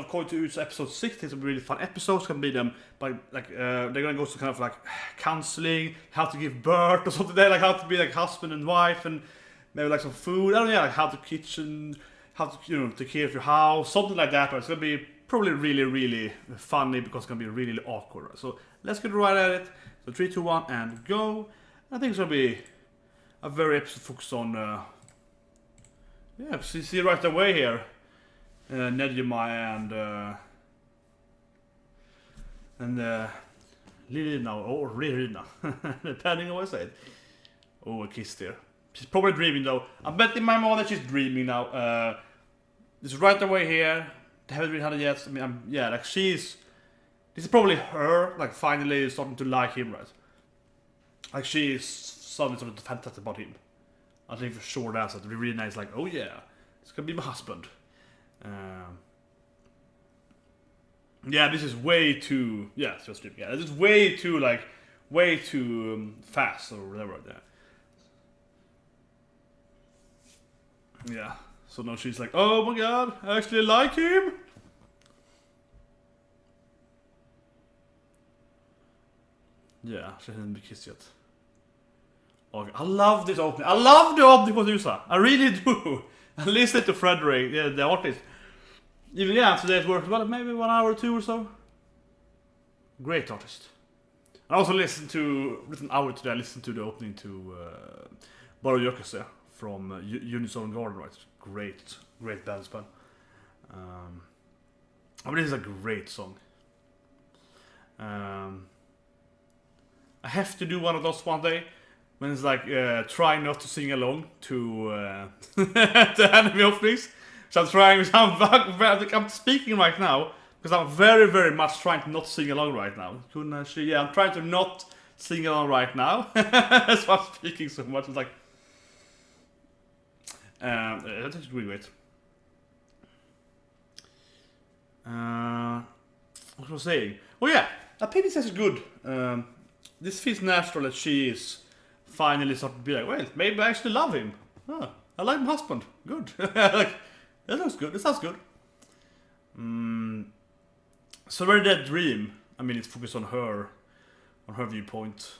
Koi To Uso episode 6. It's a really fun episode. It's gonna be them by they're gonna go to kind of like counseling, how to give birth or something. Like how to be like husband and wife, and maybe like some food. I don't know, like how to kitchen, how to take care of your house, something like that. But it's gonna be probably really funny because it's gonna be really awkward. Right? So let's get right at it. So 3, 2, 1, and go. I think it's gonna be a very episode focused on. See right away here. Nejima and Lilina or Rinrin, depending on what I say. Oh, a kiss there. She's probably dreaming though. I'm betting my mom that she's dreaming now. This is right away here. They haven't really had it yet. I mean, like she's. This is probably her, like finally starting to like him, right? Like she's suddenly something fantastic about him. I think for sure that's it. Really nice. Like, oh yeah, it's gonna be my husband. This is way too. Yeah, it's just yeah. This is way too fast or whatever. Yeah. So now she's like, oh my god, I actually like him. Yeah, she hasn't been kissed yet. Okay, I love this opening. I love the opening for Usa. I really do. I listened to Frederick, the artist. Even today's work, well, maybe 1 hour or 2 or so. Great artist. I also listened to, within an hour today, I listened to the opening to Baro Yokase from Unison Garden, right? Great band span. I mean, this is a great song. I have to do one of those one day. When it's like, try not to sing along to the anime openings. So I'm trying, I'm speaking right now, because I'm very much trying to not sing along right now. I'm trying to not sing along right now. That's why I'm speaking so much. It's like, that's actually really great. What was I saying? Oh yeah, I think this is good. This feels natural that she is finally starting to be like, well, maybe I actually love him. I like my husband. Good. Like, that looks good. This sounds good. So where that dream? I mean, it's focused on her viewpoint.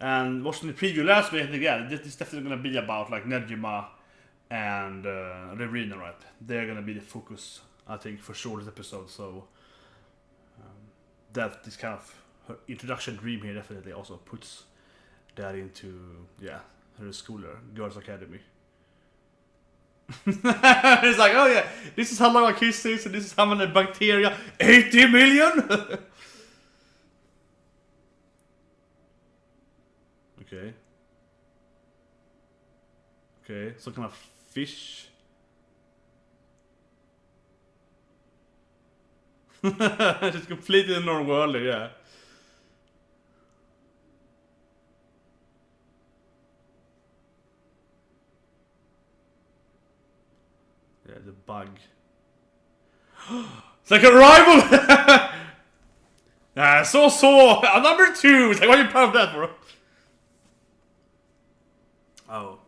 And watching the preview last week, again, this is definitely gonna be about like Nejima and Rinrin, right? They're gonna be the focus, I think, for sure this episode. So that this kind of her introduction dream here definitely also puts that into her schooler, Girls Academy. It's like, oh yeah, this is how long a kiss is, and this is how many bacteria. 80 million. Okay, some kind of fish. Just completely normal, yeah. Yeah, the bug. It's like a rival! So, number 2! It's like, what are you proud of that, bro? Oh.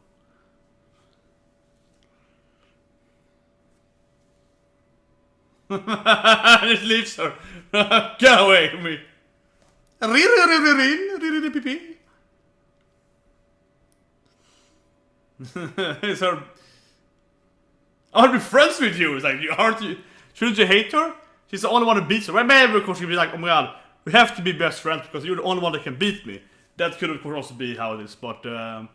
It leaves her. Get away from me. It's her. I want to be friends with you. It's like, aren't you? Shouldn't you hate her? She's the only one who beats her. Well, maybe of course she'd be like, oh my god, we have to be best friends because you're the only one that can beat me. That could of course also be how it is, but huh.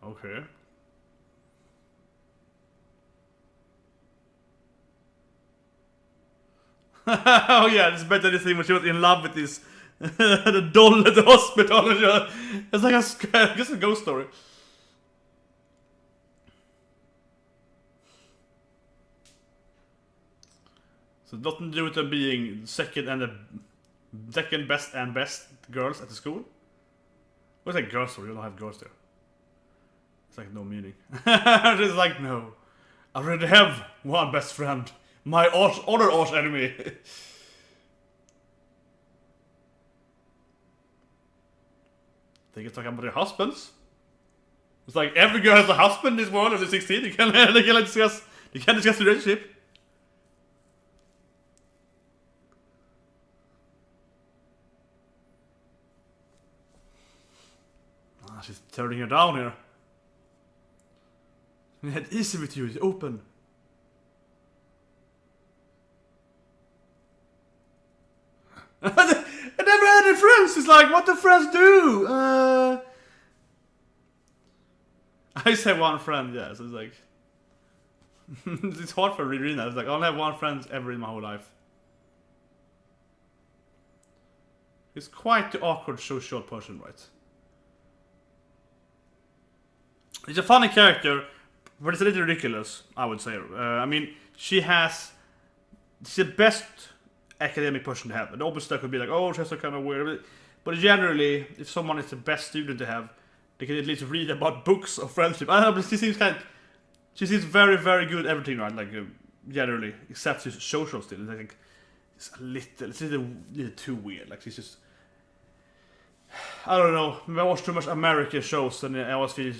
Okay. Oh yeah, it's better this thing when she was in love with this the doll at the hospital. It's like just a ghost story. So nothing to do with them being second and a second best and best girls at the school. What's like girls? We don't have girls there. It's like no meaning. It's like no. I already have one best friend. My other arch enemy. They can talk about their husbands. It's like every girl has a husband in this world of the 16. They can discuss the relationship. She's turning her down here. It's easy with you, it's open. I never had any friends. It's like, what do friends do? I just have one friend, yeah, so it's like... it's hard for Rinrin. It's like, I only have one friend ever in my whole life. He's quite the awkward social person, right? He's a funny character, but it's a little ridiculous, I would say. I mean, she's the best academic person to have. And obviously that could be like, oh, she's so kind of weird. But generally, if someone is the best student to have, they can at least read about books of friendship. I don't know, but she seems very, very good at everything, right? Like, generally, except she's social still. I think it's a little too weird. Like, she's just... I don't know. I watch too much American shows, and I always feel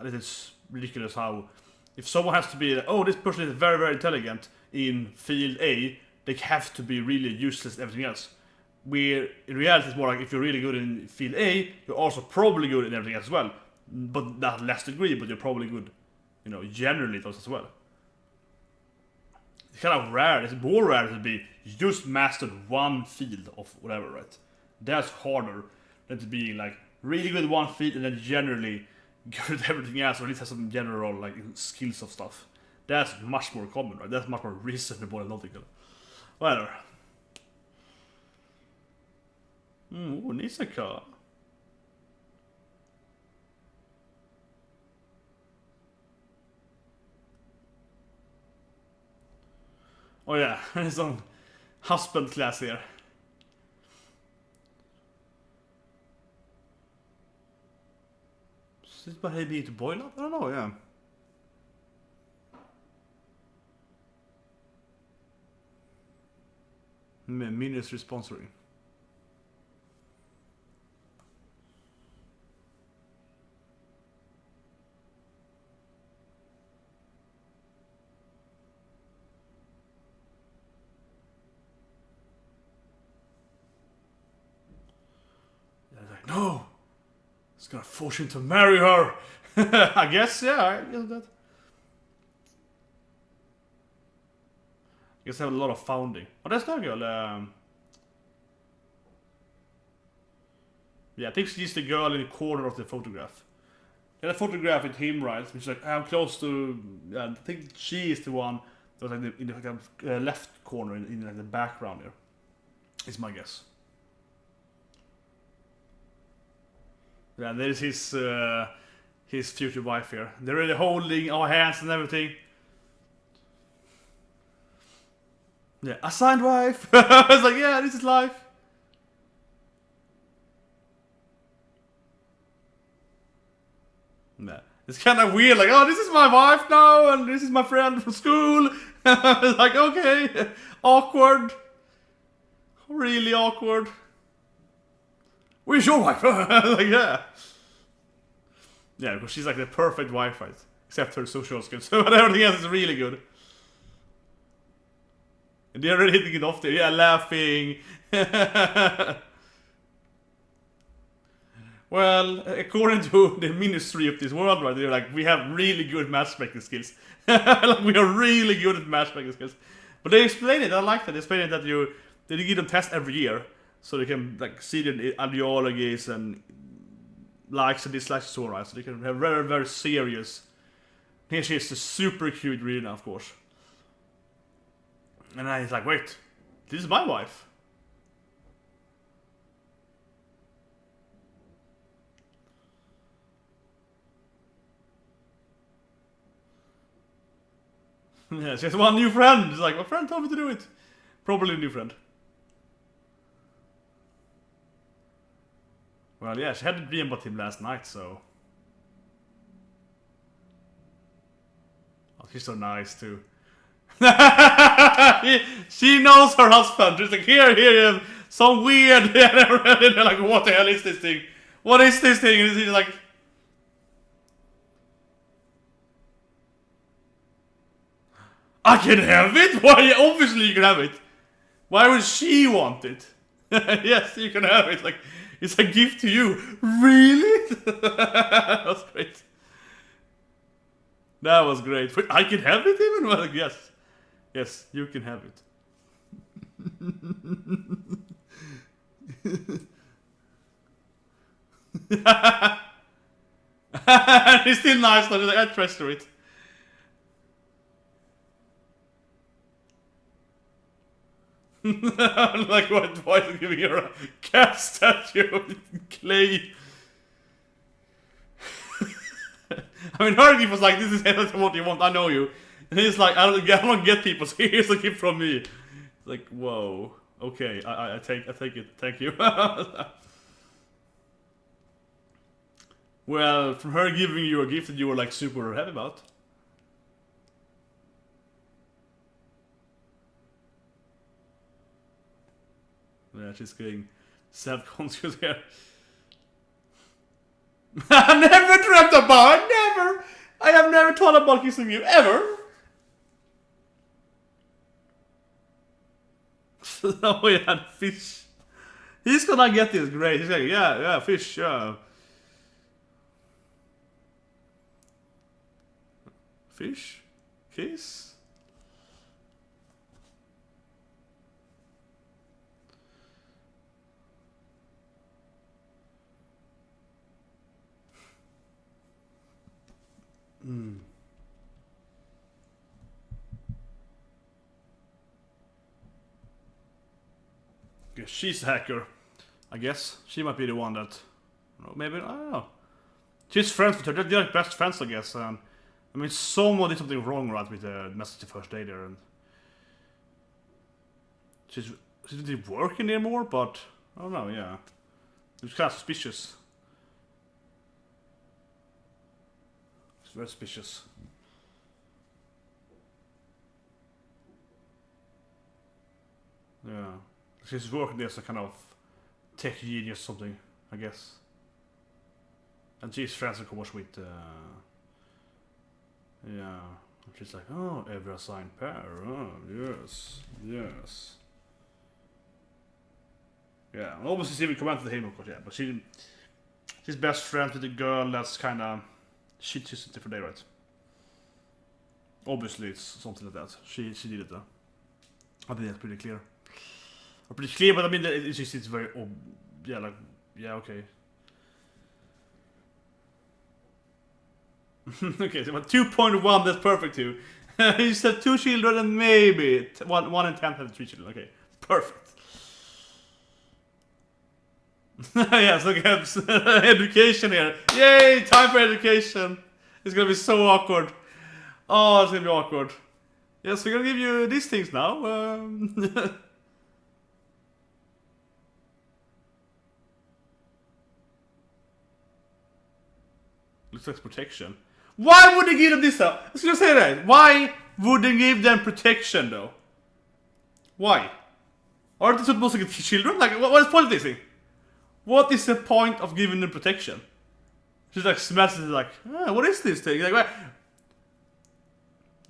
it's ridiculous how if someone has to be like, oh, this person is very, very intelligent in field A, they have to be really useless in everything else. Where in reality it's more like if you're really good in field A, you're also probably good in everything else as well. But not less degree, but you're probably good, you know, generally those as well. It's kind of rare, it's more rare to be just mastered one field of whatever, right? That's harder than to be like really good at one field and then generally good at everything else, or at least have some general like skills of stuff. That's much more common, right? That's much more reasonable and logical. Whatever. Ooh, Nisaka. Oh yeah, some husband class here. Is it behaving to boil up? I don't know, yeah. Ministry sponsoring. No! It's gonna force him to marry her! I guess, yeah, I guess that. I guess I have a lot of founding. Oh, that's that girl. Yeah, I think she's the girl in the corner of the photograph. Yeah, the photograph with him, right? Which is like, I'm close to... I think she is the one that was like in the left corner, in like the background here. Is my guess. Yeah, there's his future wife here. They're really holding our hands and everything. Yeah, assigned wife. I was like, yeah, this is life. Yeah, it's kind of weird. Like, oh, this is my wife now, and this is my friend from school. Like, okay, awkward. Really awkward. Where's your wife? Like, yeah. Yeah, because she's like the perfect wife, right? Except her social skills. But everything else is really good. And they're already hitting it off there. Yeah, laughing. Well, according to the ministry of this world, right, they're like, we have really good matchmaking skills. Like, we are really good at matchmaking skills. But they explain it, I like that. They explain it that they give them tests every year. So they can like see the ideologies and likes and dislikes and so on, right? So they can have very, very serious. Here she is, the super cute Rina, of course. And then he's like, wait, this is my wife. Yeah, she has one new friend. It's like, my friend told me to do it. Probably a new friend. Well, yeah, she had a dream about him last night, so... Oh, she's so nice, too. she knows her husband. She's like, here, some weird... They're like, what the hell is this thing? What is this thing? And he's like... I can have it? Why? Obviously you can have it. Why would she want it? Yes, you can have it. Like, it's a gift to you. Really? That was great. That was great. But I can have it even? Well, like, yes. Yes, you can have it. It's still nice, though. I treasure it. Like, why is it giving her a cat statue in clay? I mean, her gift was like, this is what you want, I know you. And he's like, I don't get people, so here's a gift from me. Like, whoa. Okay, I take it, thank you. Well, from her giving you a gift that you were like super happy about. Yeah, she's getting self-conscious here. I never dreamt about it, never! I have never thought about kissing you, ever! Oh yeah, fish. He's gonna get this great. He's like, yeah, fish, yeah. Fish? Kiss? Okay, she's a hacker, I guess. She might be the one that... Maybe, I don't know. She's friends with her. They're like best friends, I guess. I mean, someone did something wrong, right, with the message the first day there. And she didn't work anymore, but... I don't know, yeah. It was kind of suspicious. It's very suspicious. Yeah. She's working there as a kind of tech genius or something, I guess. And she's friends, of course, with... yeah. She's like, oh, every assigned pair. Oh, yes. Yes. Yeah, and obviously she will comment to him, of course, yeah. But she's best friends with the girl that's kind of... She chooses a different day, right? Obviously, it's something like that. She did it, though. I think that's pretty clear. Or pretty clear, but I mean, it's very... yeah, like... Yeah, okay. Okay, so 2.1, that's perfect too. You said 2 children and maybe 1 in 10 have 3 children. Okay, perfect. Yes, okay, education here. Yay, time for education. It's gonna be so awkward. Oh, it's gonna be awkward. Yes, we're gonna give you these things now. Looks like protection. Why would they give them this though? I was gonna say that. Why would they give them protection though? Why? Aren't they supposed to get children? Like, what is the point of this thing? What is the point of giving them protection? She's like smashes it like, what is this thing? Like, what?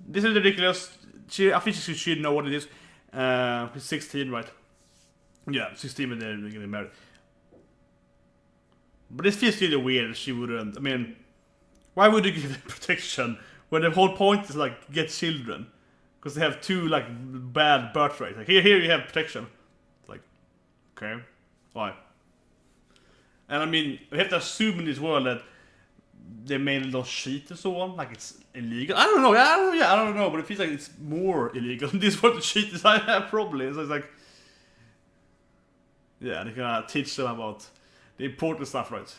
This is ridiculous. I think she should know what it is. She's 16, right? Yeah, 16 when they're getting married. But this feels really weird. She wouldn't. I mean, why would you give them protection when the whole point is like get children? Because they have 2 like bad birth rates. Like here you have protection. Like, okay, why? And I mean, we have to assume in this world that they mainly don't cheat and so on. Like it's illegal. I don't know. I don't know. But it feels like it's more illegal. This world to cheat is probably. So it's like, yeah, they can teach them about the important stuff, right?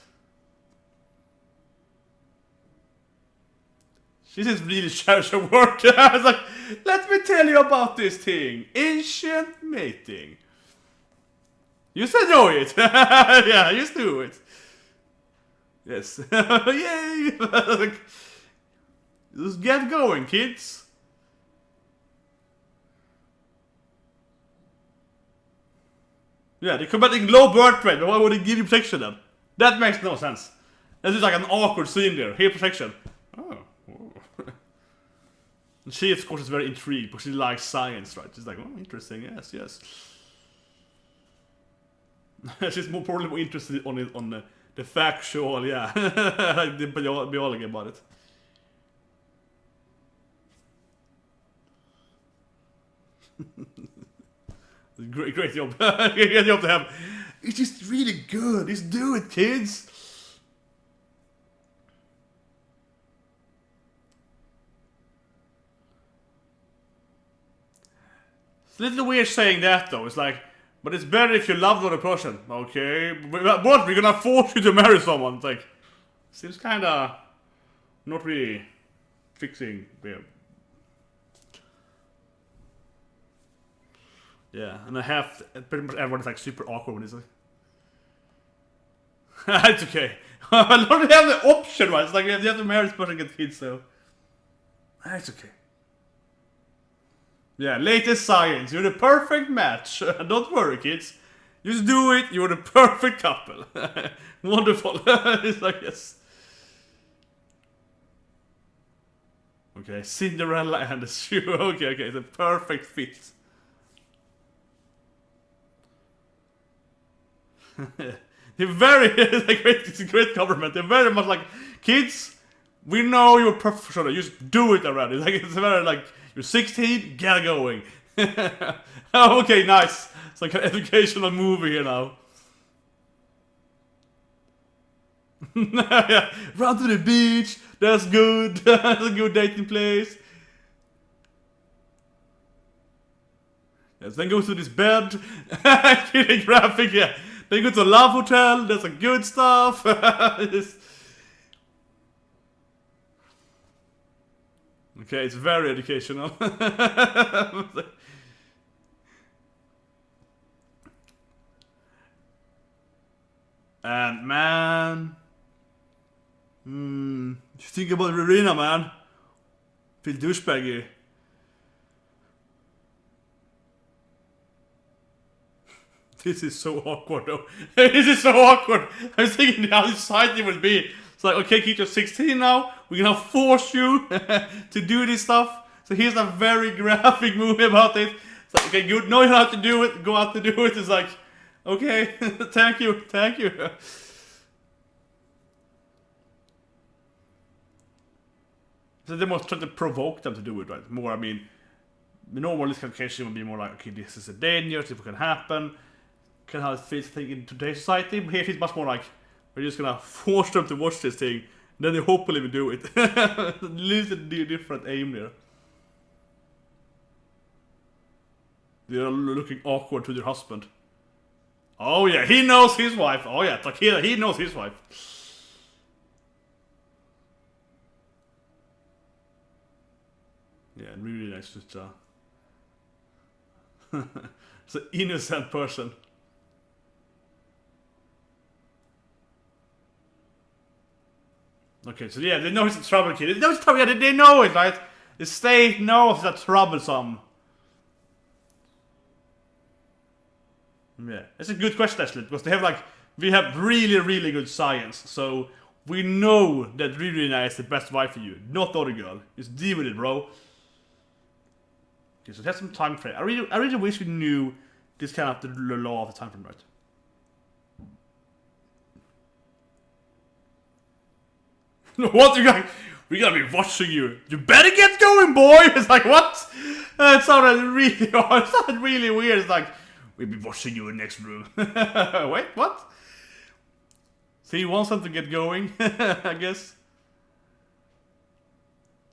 She says really shares her work. I was like, let me tell you about this thing. Ancient mating. Just enjoy it. Yeah, just do it. Yes. Yay! Just get going, kids. Yeah, they're combating low birth rate, but why would they give you protection then? That makes no sense. That's just like an awkward scene there. Here, protection. Oh. And she, of course, is very intrigued because she likes science, right? She's like, oh, interesting, yes. She's probably more interested on the factual, yeah, like the biology about it. Great job. Great job to have. It's just really good. Just do it, kids. It's a little weird saying that though. It's like, but it's better if you love the other person. Okay, what? We're gonna force you to marry someone. It's like, seems kinda not really fixing. Yeah, and pretty much everyone is like super awkward when it's like, it's okay. I don't have the option, right? It's like you have to marry this person and get kids, so it's okay. Yeah, latest science. You're the perfect match. Don't worry, kids. Just do it. You're the perfect couple. Wonderful. It's like, yes. Okay, Cinderella and the shoe. Okay, the perfect fit. They're very, it's a great compliment. They're very much like, kids, we know you're professional, just do it already. Like, it's very like, you're 16, get going. Okay, nice. It's like an educational movie here now. Yeah, run to the beach, that's good. That's a good dating place. Yes, then go to this bed. Kidding, graphic, yeah. Then go to a love hotel, that's a good stuff. Okay, it's very educational. And man, you think about Rinrin, man. Feel douchebaggy. This is so awkward though. This is so awkward. I was thinking how society would be. It's like, okay, kid, you're 16 now. We're gonna force you to do this stuff. So here's a very graphic movie about it. It's like, okay, good. Know how to do it. Go out to do it. It's like, okay, thank you. So they must try to provoke them to do it, right? More, I mean, the normal this kind of case would be more like, okay, this is a danger, this can happen. Kind of how it fits in today's society. But here it's much more like, we're just gonna force them to watch this thing, and then they hopefully will do it. At least a different aim there. They're looking awkward to their husband. Oh yeah, he knows his wife. Oh yeah, Takeda, he knows his wife. Yeah, really nice to it's an innocent person. Okay, so yeah, they know he's a trouble kid. They know he's trouble. Yeah, they know it, right? The state knows that troublesome. Yeah, it's a good question actually, because they have like, we have really good science, so we know that Rinrin is the best wife for you, not the other girl. Just deal with it, bro. Okay, so that's some time frame. I really wish we knew this kind of the law of the time frame, right? What you got? We gotta be watching you. You better get going, boy. It's like, what? It sounded really weird. It's like, we'll be watching you in the next room. Wait, what? So he wants them to get going, I guess.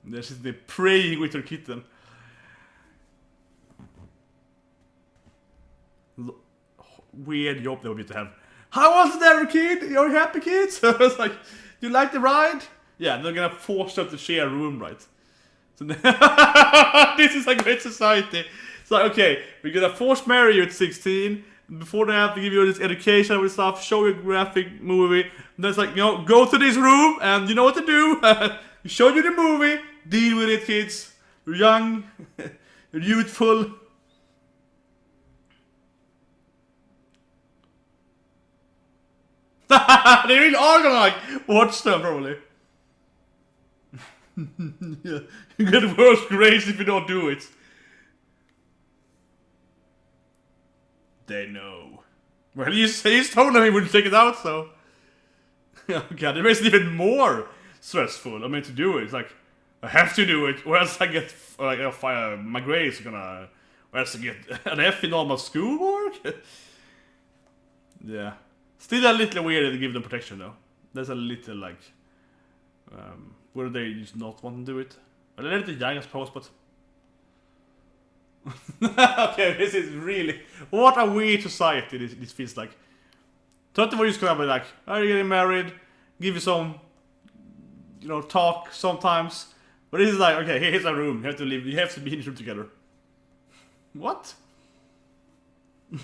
There she's the praying with her kitten. Weird job that would be to have. How was it ever, kid? You're happy, kids? So it's like, you like the ride? Yeah, they're gonna force them to share a room, right? So this is a great society. It's like, okay, we're gonna force marry you at 16, Before they have to give you this education with stuff, show you a graphic movie. And then it's like, you know, go to this room and you know what to do. We showed you the movie. Deal with it, kids. You're young. You're youthful. They really are gonna like watch them probably. Yeah. You get worse grades if you don't do it. They know. Well, he's told them he wouldn't take it out, so. Oh god, it makes it even more stressful. I mean, to do it. It's like, I have to do it, or else I get, like, my grades are gonna, or else I get an F in all my schoolwork. Yeah. Still a little weird to give them protection, though. There's a little, like, where they just not want to do it. Well, they're a little young, I suppose, but. Okay, this is really... What a weird society this feels like. Thought they were just gonna be like, are you getting married? Give you some, you know, talk sometimes. But this is like, okay, here's a room. You have to live. You have to be in the room together. What?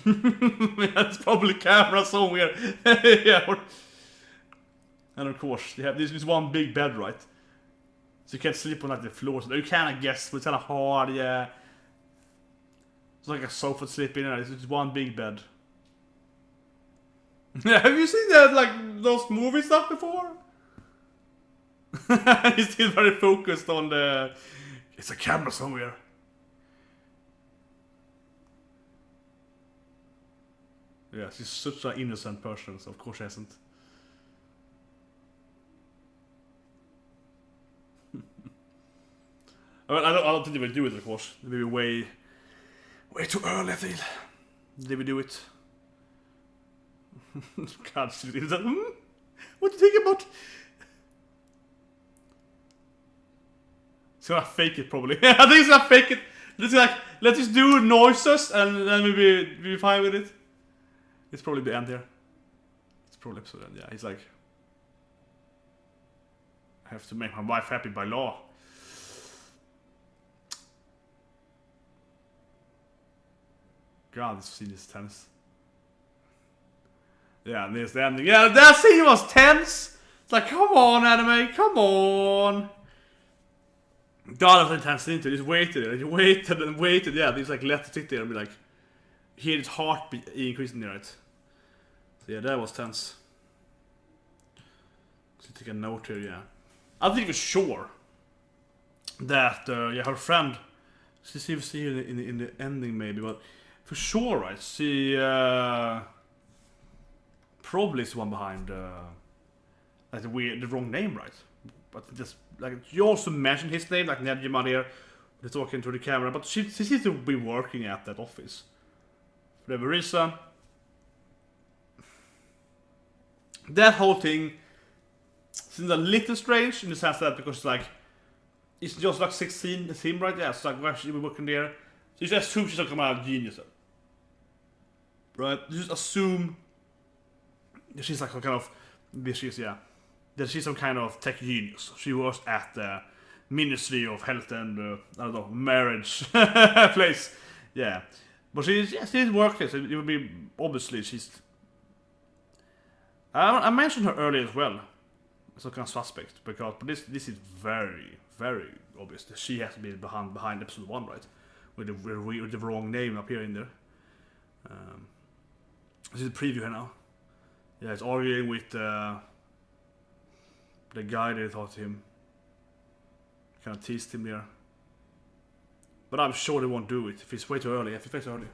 That's probably camera somewhere. Yeah. And of course, you have this one big bed, right? So you can't sleep on like the floor. So you kind of guess, but it's kind of hard, yeah. It's like a sofa to sleep in, and it's just one big bed. Have you seen that, like, those movie stuff before? He's still very focused on the... It's a camera somewhere. Yeah, she's such an innocent person, so of course she hasn't. Well, I don't think they will do it, of course. They will be way too early, I feel. They will do it. God, she's like, what do you think about? He's gonna fake it, probably. I think he's gonna fake it. Let's just do noises and then we'll be fine with it. It's probably the end here. It's probably episode end, yeah. He's like, I have to make my wife happy by law. God, this scene is tense. Yeah, and there's the ending. Yeah, that scene was tense! It's like, come on, anime, come on! God, that was intense scene too. He just waited, and he waited and waited. Yeah, he just like let it sit there and be like, hear his heartbeat increasing there, right? So yeah, that was tense. So take a note here, yeah. I think for sure that yeah, her friend, she seems to see in the ending maybe, but for sure, right? She probably is the one behind like the wrong name, right? But just like you also mentioned his name, like Nejima here, they're talking to the camera, but she seems to be working at that office for whatever reason. That whole thing seems a little strange in the sense that because like it's just like 16 the him, right? Yeah, it's like why should she be working there? So you just assume she's some kind of genius, right? You just assume that she's like some kind of that she's some kind of tech genius. She works at the Ministry of Health and I don't know, marriage place. Yeah, but she's working. So it would be obviously she's. I mentioned her earlier as well, as a kind of suspect, but this is very, very obvious that she has to be behind episode 1, right? With the wrong name up here in there. This is a preview here now. Yeah, it's arguing with the guy that talked to him. Kind of teased him there. But I'm sure they won't do it if it's way too early. If it's way too early.